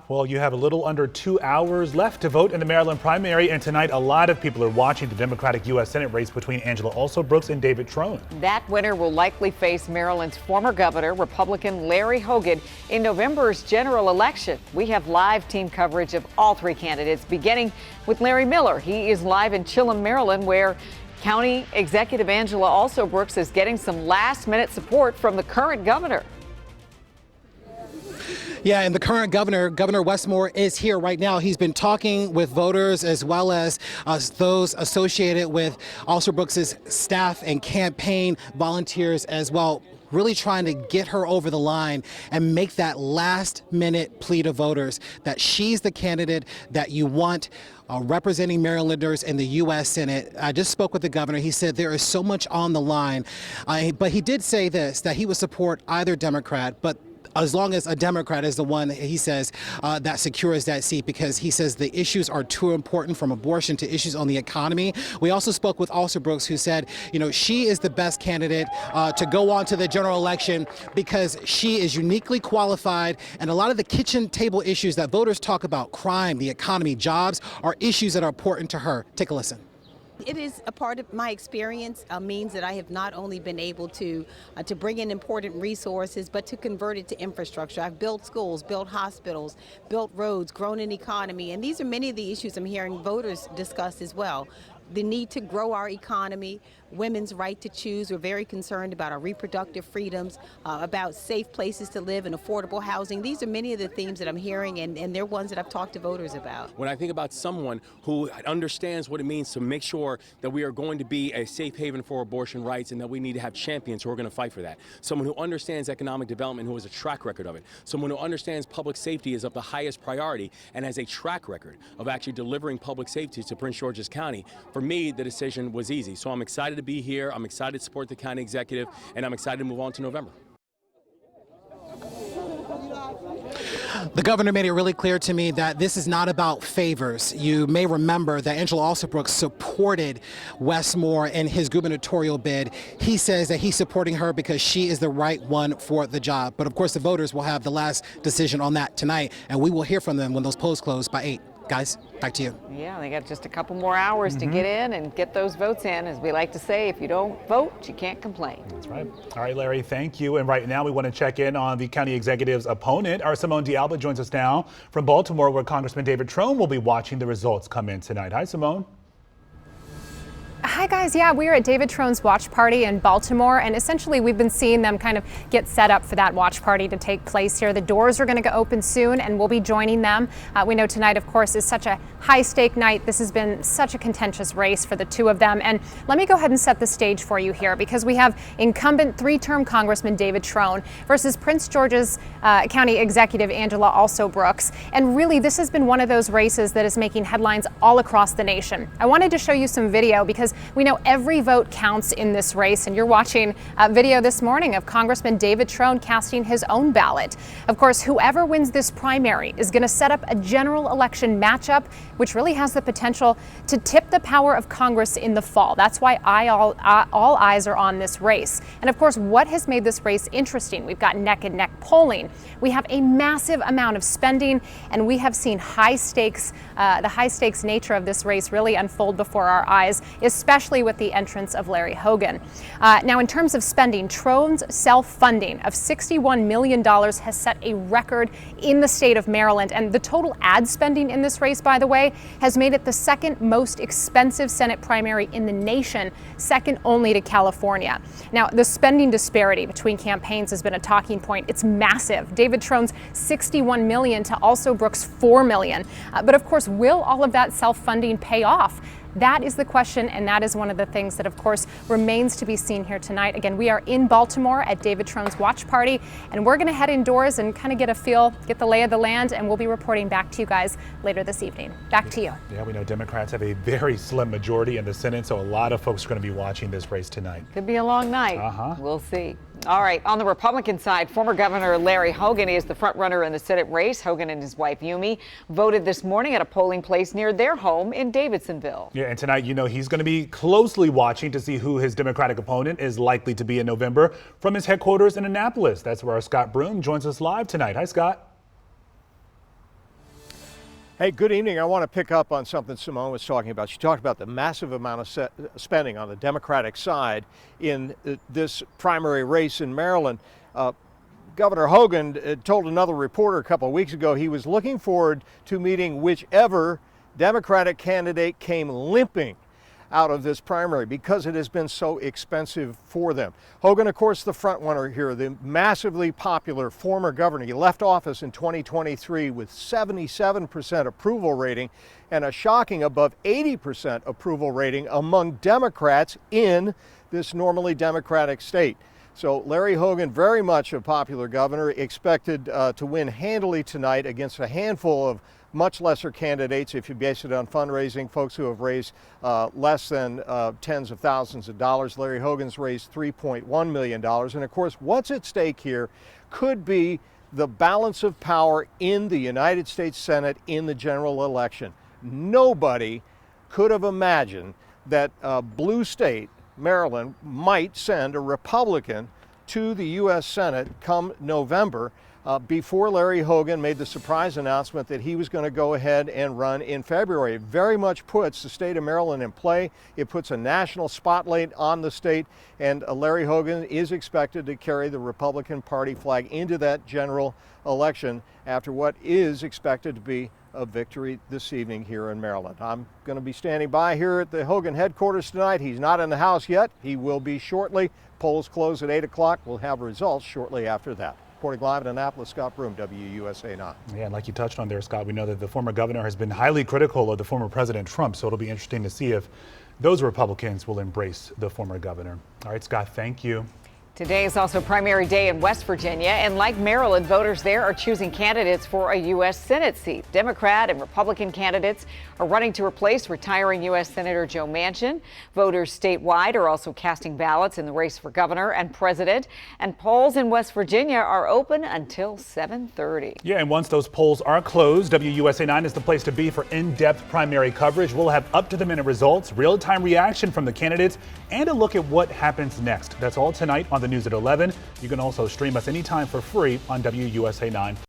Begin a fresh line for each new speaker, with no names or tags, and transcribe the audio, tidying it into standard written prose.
Well, you have a little under 2 hours left to vote in the Maryland primary, and tonight a lot of people are watching the Democratic U.S. Senate race between Angela Alsobrooks and David Trone.
That winner will likely face Maryland's former governor, Republican Larry Hogan, in November's general election. We have live team coverage of all three candidates, beginning with Larry Miller. He is live in Chilham, Maryland, where County Executive Angela Alsobrooks is getting some last-minute support from the current governor.
Yeah, and the current governor, Governor Westmore, is here right now. He's been talking with voters as well as those associated with Alsobrooks' staff and campaign volunteers as well, really trying to get her over the line and make that last-minute plea to voters that she's the candidate that you want representing Marylanders in the U.S. Senate. I just spoke with the governor. He said there is so much on the line, but he did say this, that he would support either Democrat, but as long as a Democrat is the one, he says, that secures that seat, because he says the issues are too important, from abortion to issues on the economy. We also spoke with Alsobrooks, who said, you know, she is the best candidate to go on to the general election because she is uniquely qualified, and a lot of the kitchen table issues that voters talk about, crime, the economy, jobs, are issues that are important to her. Take a listen.
It is a part of my experience, means that I have not only been able to bring in important resources, but to convert it to infrastructure. I've built schools, built hospitals, built roads, grown an economy, and these are many of the issues I'm hearing voters discuss as well. The need to grow our economy, women's right to choose. We're very concerned about our reproductive freedoms, about safe places to live and affordable housing. These are many of the themes that I'm hearing, and they're ones that I've talked to voters about.
When I think about someone who understands what it means to make sure that we are going to be a safe haven for abortion rights and that we need to have champions who are going to fight for that. Someone who understands economic development, who has a track record of it. Someone who understands public safety is of the highest priority and has a track record of actually delivering public safety to Prince George's County. For me, the decision was easy. So I'm excited to be here. I'm excited to support the county executive, and I'm excited to move on to November.
The governor made it really clear to me that this is not about favors. You may remember that Angela Alsobrooks supported Westmore in his gubernatorial bid. He says that he's supporting her because she is the right one for the job. But of course, the voters will have the last decision on that tonight, and we will hear from them when those polls close by 8. Guys, back to you.
Yeah, they got just a couple more hours to get in and get those votes in. As we like to say, if you don't vote, you can't complain.
That's right. All right, Larry, thank you. And right now we want to check in on the county executive's opponent. Our Simone D'Alba joins us now from Baltimore, where Congressman David Trone will be watching the results come in tonight. Hi, Simone.
Hi guys, yeah, we are at David Trone's watch party in Baltimore, and essentially we've been seeing them kind of get set up for that watch party to take place here. The doors are going to go open soon, and we'll be joining them. We know tonight, of course, is such a high-stake night. This has been such a contentious race for the two of them, and let me go ahead and set the stage for you here, because we have incumbent three-term Congressman David Trone versus Prince George's County Executive Angela Alsobrooks, and really this has been one of those races that is making headlines all across the nation. I wanted to show you some video because we know every vote counts in this race, and you're watching a video this morning of Congressman David Trone casting his own ballot. Of course, whoever wins this primary is going to set up a general election matchup, which really has the potential to tip the power of Congress in the fall. That's why all eyes are on this race. And of course, what has made this race interesting? We've got neck-and-neck polling. We have a massive amount of spending, and we have seen high stakes, the high stakes nature of this race really unfold before our eyes, especially with the entrance of Larry Hogan. Now, in terms of spending, Trone's self-funding of $61 million has set a record in the state of Maryland, and the total ad spending in this race, by the way, has made it the second most expensive Senate primary in the nation, second only to California. Now, the spending disparity between campaigns has been a talking point. It's massive. David Trone's $61 million to Alsobrooks' $4 million. But of course, will all of that self-funding pay off? That is the question, and that is one of the things that, of course, remains to be seen here tonight. Again, we are in Baltimore at David Trone's watch party, and we're going to head indoors and kind of get a feel, get the lay of the land, and we'll be reporting back to you guys later this evening. Back to you.
Yeah, we know Democrats have a very slim majority in the Senate, so a lot of folks are going to be watching this race tonight.
Could be a long night. We'll see. All right, on the Republican side, former Governor Larry Hogan is the front runner in the Senate race. Hogan and his wife Yumi voted this morning at a polling place near their home in Davidsonville.
Yeah, and tonight, you know, he's going to be closely watching to see who his Democratic opponent is likely to be in November from his headquarters in Annapolis. That's where our Scott Broom joins us live tonight. Hi, Scott.
Hey, good evening. I want to pick up on something Simone was talking about. She talked about the massive amount of spending on the Democratic side in this primary race in Maryland. Governor Hogan told another reporter a couple of weeks ago he was looking forward to meeting whichever Democratic candidate came limping out of this primary because it has been so expensive for them. Hogan, of course, the front runner here, the massively popular former governor. He left office in 2023 with 77% approval rating and a shocking above 80% approval rating among Democrats in this normally Democratic state. So Larry Hogan, very much a popular governor, expected to win handily tonight against a handful of much lesser candidates if you base it on fundraising, folks who have raised less than tens of thousands of dollars. Larry Hogan's raised $3.1 million. And of course, what's at stake here could be the balance of power in the United States Senate in the general election. Nobody could have imagined that a blue state, Maryland, might send a Republican to the U.S. Senate come November. Before Larry Hogan made the surprise announcement that he was going to go ahead and run in February. It very much puts the state of Maryland in play. It puts a national spotlight on the state, and Larry Hogan is expected to carry the Republican Party flag into that general election after what is expected to be a victory this evening here in Maryland. I'm going to be standing by here at the Hogan headquarters tonight. He's not in the House yet. He will be shortly. Polls close at 8 o'clock. We'll have results shortly after that. Reporting live in Annapolis, Scott Broom, WUSA 9.
Yeah, and like you touched on there, Scott, we know that the former governor has been highly critical of the former President Trump, so it'll be interesting to see if those Republicans will embrace the former governor. All right, Scott, thank you.
Today is also primary day in West Virginia, and like Maryland, voters there are choosing candidates for a U.S. Senate seat. Democrat and Republican candidates are running to replace retiring U.S. Senator Joe Manchin. Voters statewide are also casting ballots in the race for governor and president, and polls in West Virginia are open until 7:30.
Yeah, and once those polls are closed, WUSA 9 is the place to be for in-depth primary coverage. We'll have up-to-the-minute results, real-time reaction from the candidates, and a look at what happens next. That's all tonight on the News at 11. You can also stream us anytime for free on WUSA 9.